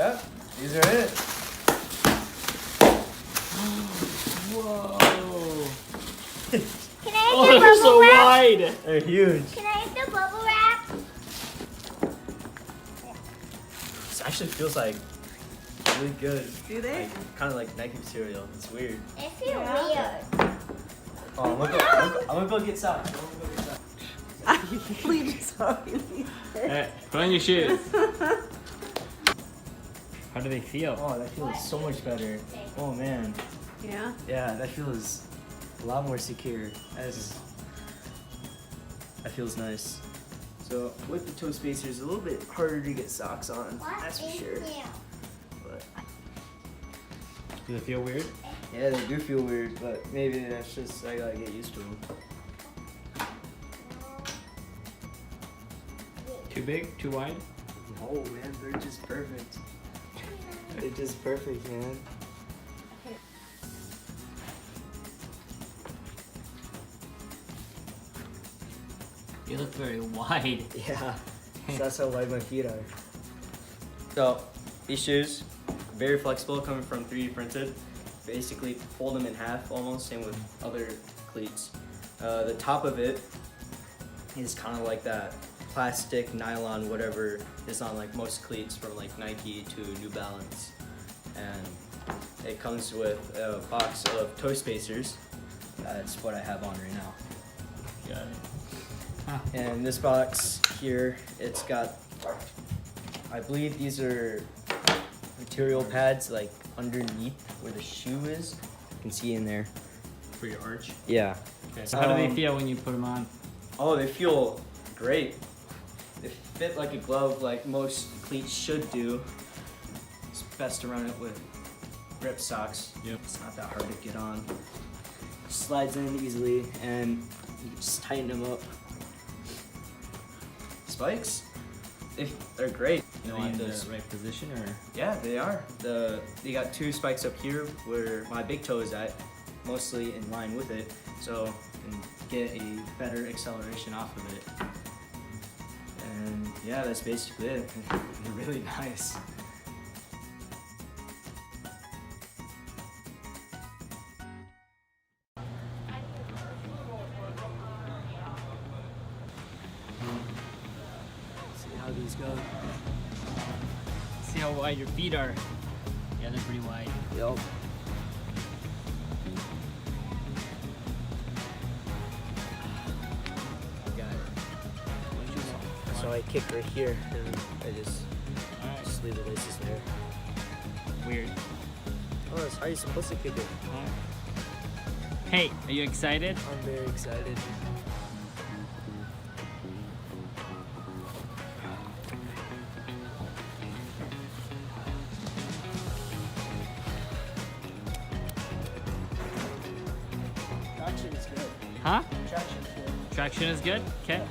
Yep, these are it. Whoa. Can I Oh, have the they're bubble so wrap? wide. They're huge. Can I have the bubble wrap? This actually feels like really good. Do they? Like, kind of like Nike material. It's weird. It feels Yeah. weird. Oh, I'm gonna go get socks. Please, sorry. Hey, put on your shoes. How do they feel? Oh, that feels so much better. Oh man. Yeah. Yeah, that feels a lot more secure. That feels nice. So with the toe spacers, a little bit harder to get socks on. That's for sure. But Do they feel weird? yeah, they do feel weird, but maybe that's just I gotta get used to them. Too big? Too wide? Oh man, they're just perfect. They're just perfect, man. You look very wide. Yeah, so that's how wide my feet are. So these shoes, very flexible, coming from 3D printed. Basically fold them in half almost, same with other cleats. The top of it is kind of like that plastic, nylon, whatever is on like most cleats from like Nike to New Balance. And it comes with a box of toe spacers. That's what I have on right now. Got it. Huh. And this box here, it's got, I believe these are material pads like underneath where the shoe is. You can see in there. For your arch? Yeah. Okay, so how do they feel when you put them on? Oh, they feel great. They fit like a glove like most cleats should do. It's best to run it with grip socks. Yep. It's not that hard to get on. Slides in easily and you can just tighten them up. Spikes, they're great. Are they in the right position or? Yeah, they are. They got two spikes up here where my big toe is at, mostly in line with it, so you can get a better acceleration off of it. And yeah, that's basically it. They're really nice. See how these go. See how wide your feet are. Yeah, they're pretty wide. Yup. Got it. So I kick right here and I just leave the laces there. Weird. Oh, that's how you're supposed to kick it. Hey, are you excited? I'm very excited. Traction is good. Huh? Traction is good. Traction is good? Okay.